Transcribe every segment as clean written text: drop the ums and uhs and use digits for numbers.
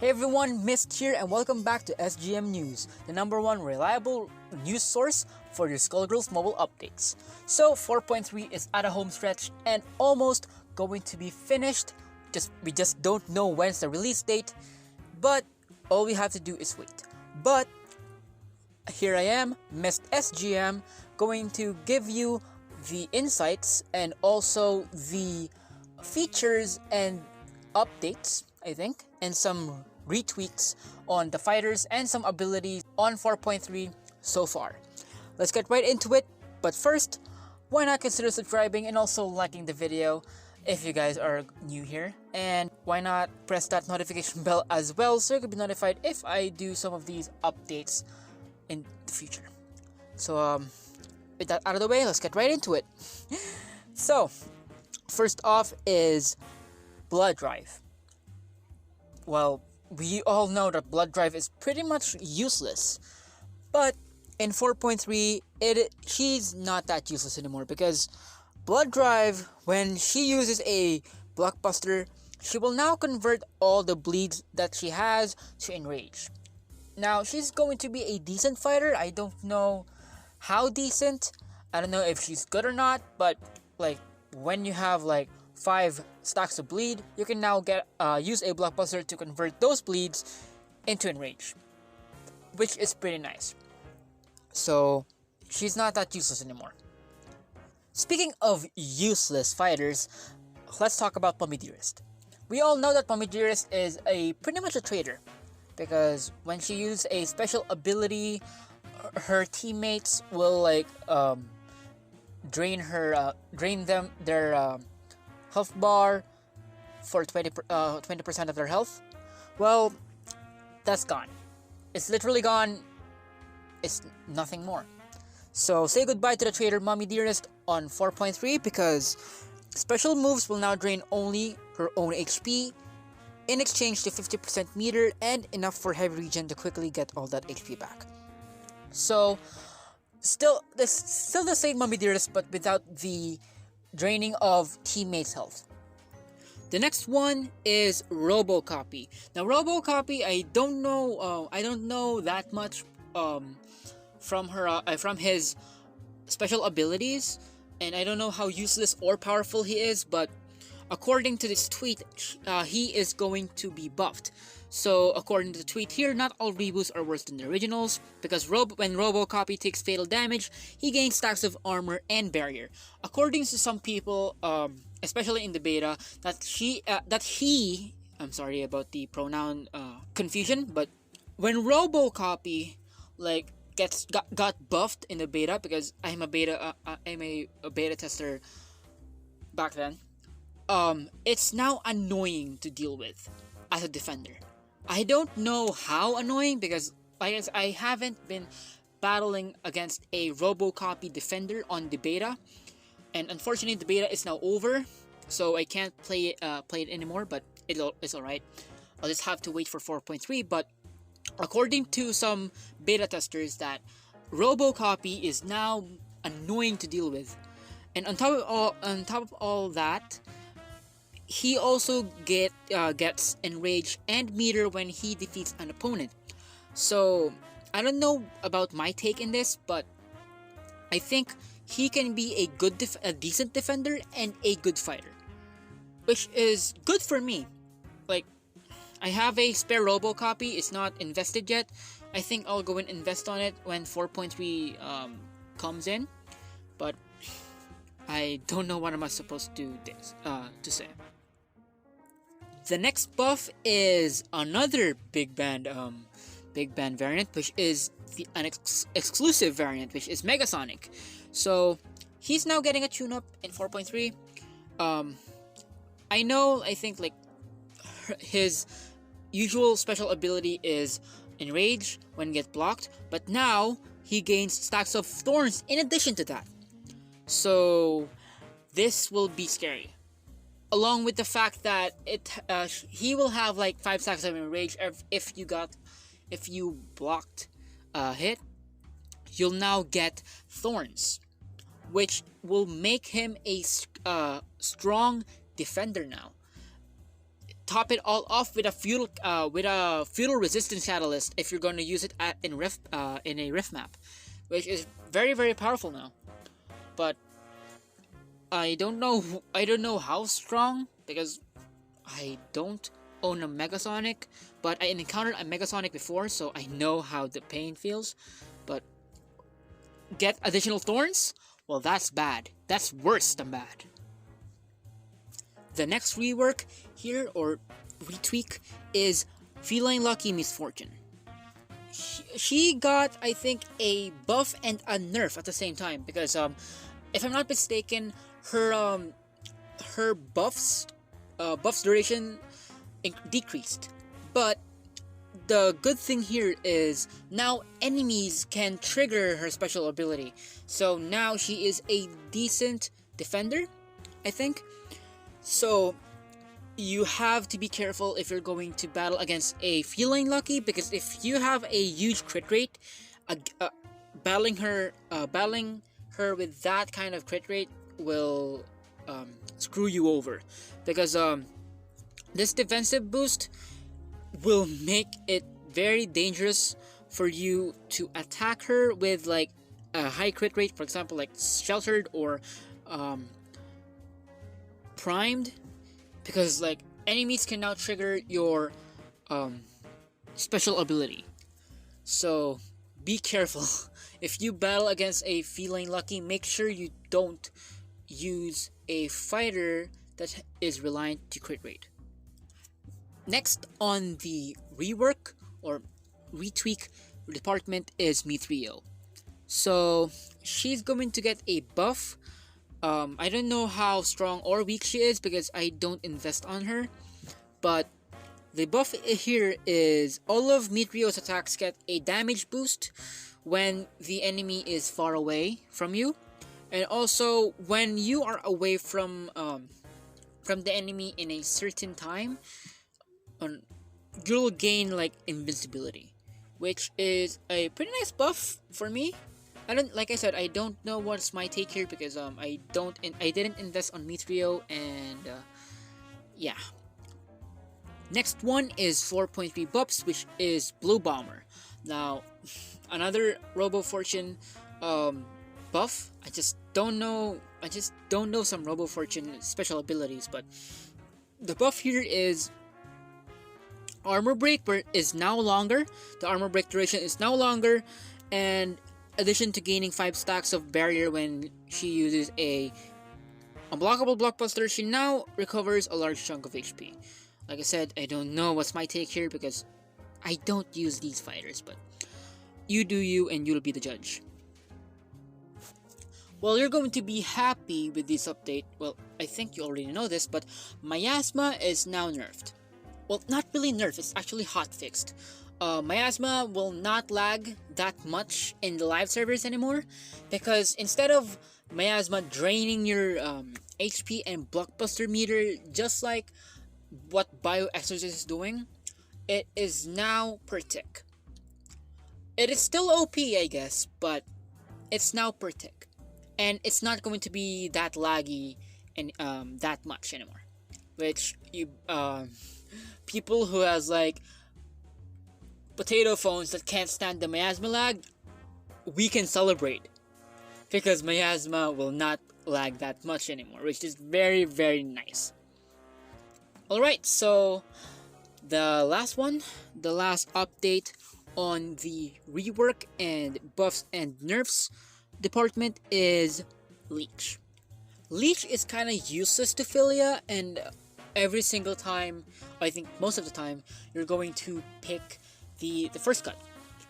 Hey everyone, Mist here and welcome back to SGM News, the #1 reliable news source for your Skullgirls mobile updates. So 4.3 is at a home stretch and almost going to be finished. We just don't know when's the release date, but all we have to do is wait. But here I am, Mist SGM, going to give you the insights and also the features and updates, I think, and some retweaks on the fighters and some abilities on 4.3 so far. Let's get right into it, but first, why not consider subscribing and also liking the video if you guys are new here, and why not press that notification bell as well so you can be notified if I do some of these updates in the future. So with that out of the way, let's get right into it. So first off is blood drive. Well, we all know that blood drive is pretty much useless, but in 4.3 she's not that useless anymore, because blood drive, when she uses a blockbuster, she will now convert all the bleeds that she has to enrage. Now she's going to be a decent fighter. I don't know how decent, I don't know if she's good or not, but like when you have like 5 stacks of bleed, you can now use a blockbuster to convert those bleeds into enrage, which is pretty nice. So she's not that useless anymore. Speaking of useless fighters, let's talk about Pommy Dearest. We all know that Pommy Dearest is pretty much a traitor, because when she uses a special ability, her teammates will drain their health bar for 20% of their health. Well, that's gone. It's literally gone. It's nothing more. So say goodbye to the traitor Mommy Dearest on 4.3, because special moves will now drain only her own HP in exchange to 50% meter and enough for heavy regen to quickly get all that HP back. So still the same Mommy Dearest, but without the draining of teammates' health. The next one is Robocopy. Now Robocopy, I don't know that much from his special abilities, and I don't know how useless or powerful he is, but according to this tweet, he is going to be buffed. So according to the tweet here, not all reboots are worse than the originals, because when Robocopy takes fatal damage, he gains stacks of armor and barrier. According to some people, especially in the beta, I'm sorry about the pronoun confusion, but when Robocopy got buffed in the beta, because I'm a beta tester back then, it's now annoying to deal with as a defender. I don't know how annoying, because I haven't been battling against a Robocopy defender on the beta, and unfortunately the beta is now over, so I can't play it anymore. But it's alright. I'll just have to wait for 4.3. But according to some beta testers, that Robocopy is now annoying to deal with, and on top of all that, he also gets enrage and meter when he defeats an opponent. So I don't know about my take in this, but I think he can be a decent defender and a good fighter, which is good for me. Like, I have a spare Robocopy. It's not invested yet. I think I'll go and invest on it when 4.3 comes in, but I don't know what I'm supposed to say. The next buff is another big band variant, which is an exclusive variant, which is Megasonic. So he's now getting a tune-up in 4.3. I think his usual special ability is Enrage when gets blocked, but now he gains stacks of thorns in addition to that. So this will be scary. Along with the fact that he will have 5 stacks of enrage if you blocked a hit. You'll now get thorns, which will make him a strong defender now. top it all off with a fuel resistance catalyst if you're going to use it in a rift map, which is very, very powerful now. But I don't know how strong, because I don't own a Megasonic, but I encountered a Megasonic before, so I know how the pain feels. But get additional thorns? Well, that's bad. That's worse than bad. The next rework here, or retweak, is Feline Lucky Misfortune. She got, I think, a buff and a nerf at the same time, because if I'm not mistaken, her buffs duration decreased. But the good thing here is now enemies can trigger her special ability. So now she is a decent defender, I think. So you have to be careful if you're going to battle against a Feline Lucky, because if you have a huge crit rate, battling her with that kind of crit rate will screw you over, because this defensive boost will make it very dangerous for you to attack her with like a high crit rate, for example, like sheltered or primed, because like enemies can now trigger your special ability. So be careful. If you battle against a Feline Lucky, make sure you don't use a fighter that is reliant to crit rate. Next on the rework or retweak department is Mithril. So she's going to get a buff. I don't know how strong or weak she is because I don't invest on her, but the buff here is all of Mithrio's attacks get a damage boost when the enemy is far away from you, and also when you are away from the enemy in a certain time, you'll gain like invincibility, which is a pretty nice buff for me. Like I said, I don't know what's my take here because I didn't invest on Mithrio, and yeah. Next one is 4.3 buffs, which is Blue Bomber. Now, another Robo Fortune buff. I just don't know some Robo Fortune special abilities, but the buff here is Armor Break is now longer. The Armor Break duration is now longer, and addition to gaining 5 stacks of barrier when she uses a unblockable blockbuster, she now recovers a large chunk of HP. Like I said, I don't know what's my take here because I don't use these fighters, but you do you and you'll be the judge. Well, you're going to be happy with this update. Well, I think you already know this, but Miasma is now nerfed. Well, not really nerfed, it's actually hotfixed. Miasma will not lag that much in the live servers anymore, because instead of Miasma draining your HP and blockbuster meter just like what Bio Exorcist is doing, it is now per tick. It is still OP, I guess, but it's now per tick, and it's not going to be that laggy and that much anymore. Which you people who has like potato phones that can't stand the Miasma lag, we can celebrate, because Miasma will not lag that much anymore, which is very, very nice. Alright, so the last update on the rework and buffs and nerfs department is Leech. Leech is kind of useless to Philia, and every single time, I think most of the time, you're going to pick the first cut,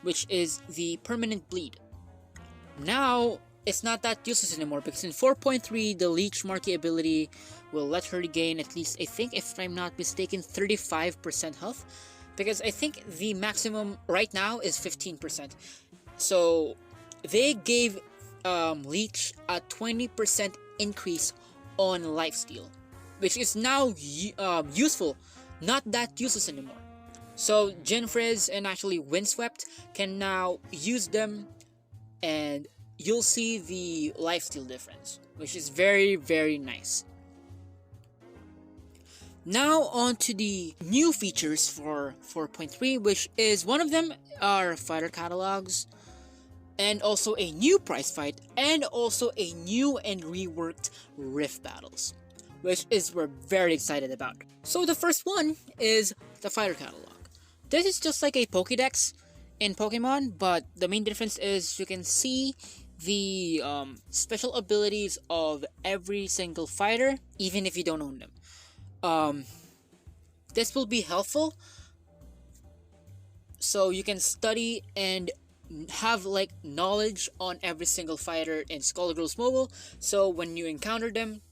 which is the permanent bleed. Now, it's not that useless anymore, because in 4.3, the Leech Marquee ability will let her gain at least, I think, if I'm not mistaken, 35% health, because I think the maximum right now is 15%. So, they gave Leech a 20% increase on lifesteal, which is now useful, not that useless anymore. So Genfrizz and actually Windswept can now use them, and you'll see the lifesteal difference, which is very, very nice. Now on to the new features for 4.3, which is one of them are fighter catalogs, and also a new prize fight, and also a new and reworked rift battles, which is we're very excited about. So the first one is the fighter catalog. This is just like a Pokédex in Pokemon, but the main difference is you can see the special abilities of every single fighter, even if you don't own them. This will be helpful so you can study and have like knowledge on every single fighter in Skullgirls Mobile, so when you encounter them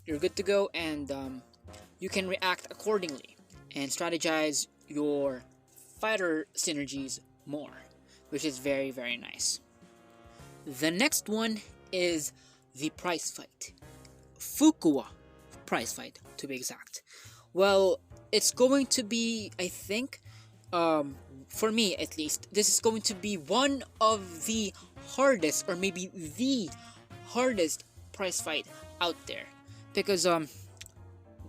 you're good to go, and you can react accordingly and strategize your fighter synergies more, which is very, very nice. The next one is the prize fight. Fukua prize fight, to be exact. Well, it's going to be, I think, for me at least, this is going to be one of the hardest, or maybe the hardest prize fight out there, because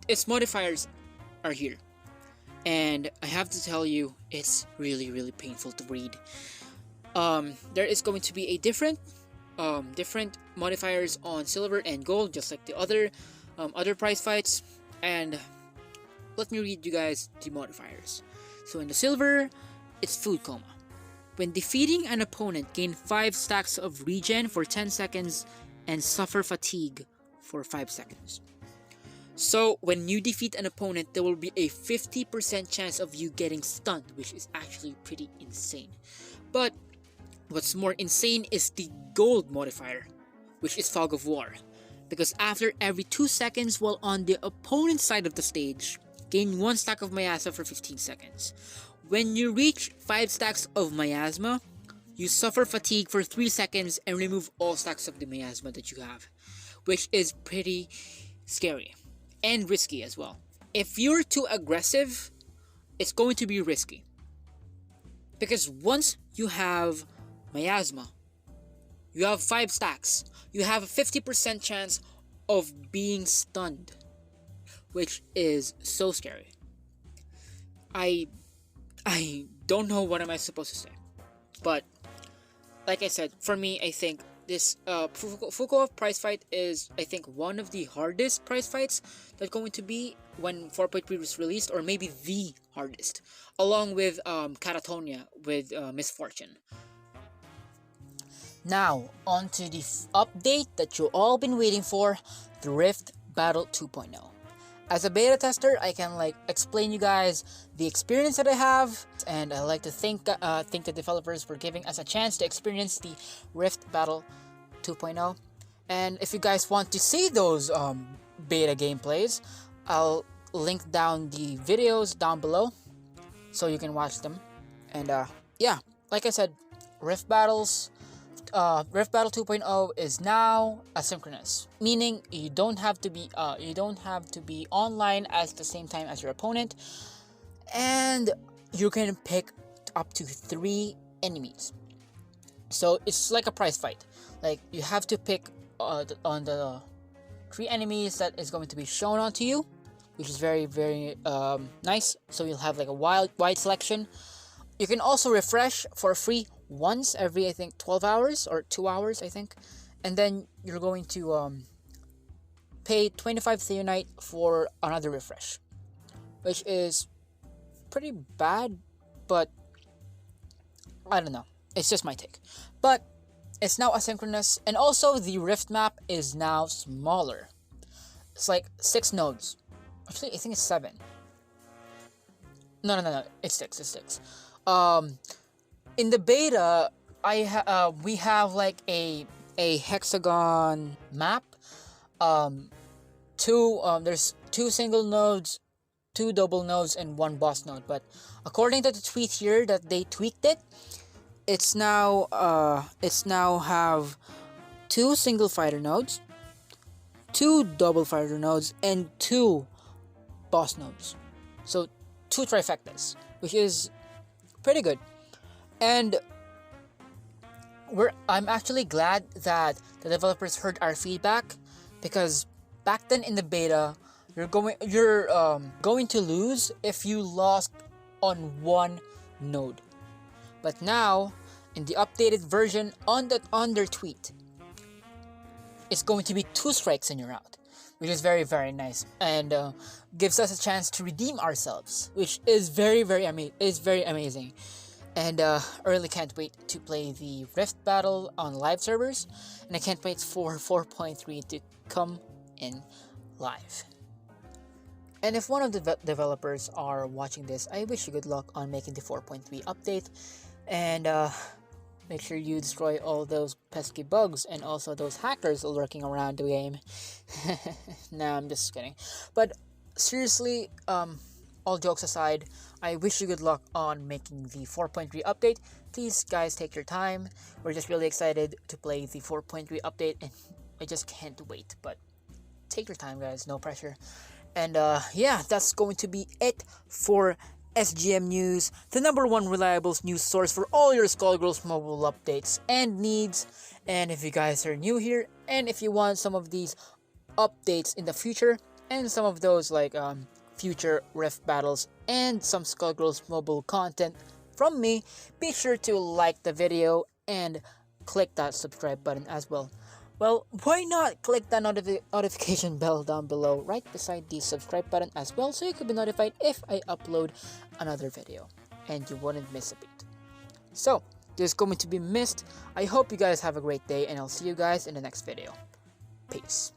its modifiers are here, and I have to tell you, it's really, really painful to read. There is going to be a different modifiers on silver and gold, just like the other prize fights. And let me read you guys the modifiers. So in the silver, it's food coma. When defeating an opponent, gain 5 stacks of regen for 10 seconds and suffer fatigue for 5 seconds. So when you defeat an opponent, there will be a 50% chance of you getting stunned, which is actually pretty insane. But what's more insane is the gold modifier, which is Fog of War. Because after every 2 seconds while on the opponent's side of the stage, gain 1 stack of miasma for 15 seconds. When you reach 5 stacks of miasma, you suffer fatigue for 3 seconds and remove all stacks of the miasma that you have, which is pretty scary and risky as well. If you're too aggressive, it's going to be risky, because once you have miasma, you have 5 stacks, you have a 50% chance of being stunned, which is so scary. I don't know what am I supposed to say, but like I said, for me, I think this Fukua prize fight is, I think, one of the hardest prize fights that's going to be when 4.3 was released, or maybe the hardest, along with Catatonia with Misfortune. Now, on to the update that you all been waiting for, the Rift Battle 2.0. As a beta tester, I can explain you guys the experience that I have, and I like to thank the developers for giving us a chance to experience the Rift Battle 2.0. And if you guys want to see those beta gameplays, I'll link down the videos down below so you can watch them. And yeah, like I said, Rift Battle 2.0 is now asynchronous, meaning you don't have to be online at the same time as your opponent, and you can pick up to 3 enemies. So it's like a prize fight. Like, you have to pick on the 3 enemies that is going to be shown onto you, which is very, very nice. So you'll have like a wide selection. You can also refresh for free once every, I think, 12 hours or 2 hours, I think. And then you're going to pay 25 Theonite for another refresh, which is pretty bad, but I don't know. It's just my take. But it's now asynchronous, and also the Rift map is now smaller. It's like 6 nodes. Actually, I think it's 7. No. It's 6. In the beta, we have like a hexagon map. There's 2 single nodes, 2 double nodes, and 1 boss node. But according to the tweet here that they tweaked it, it's now have 2 single fighter nodes, 2 double fighter nodes, and 2 boss nodes. So 2 trifectas, which is pretty good. And I'm actually glad that the developers heard our feedback, because back then in the beta, you're going to lose if you lost on one node. But now, in the updated version on their tweet, it's going to be 2 strikes and you're out, which is very, very nice, and gives us a chance to redeem ourselves, which is very amazing. And I really can't wait to play the Rift Battle on live servers, and I can't wait for 4.3 to come in live. And if one of the developers are watching this, I wish you good luck on making the 4.3 update, and make sure you destroy all those pesky bugs and also those hackers lurking around the game. Nah, I'm just kidding. But seriously, all jokes aside, I wish you good luck on making the 4.3 update. Please, guys, take your time. We're just really excited to play the 4.3 update, and I just can't wait. But take your time, guys, no pressure. And yeah, that's going to be it for SGM News, the #1 reliable news source for all your Skullgirls mobile updates and needs. And if you guys are new here, and if you want some of these updates in the future, and some of those like future Rift battles and some Skullgirls mobile content from me, be sure to like the video and click that subscribe button as well. Well, why not click that notification bell down below right beside the subscribe button as well, so you can be notified if I upload another video and you wouldn't miss a beat. So, this is going to be Mist. I hope you guys have a great day, and I'll see you guys in the next video. Peace.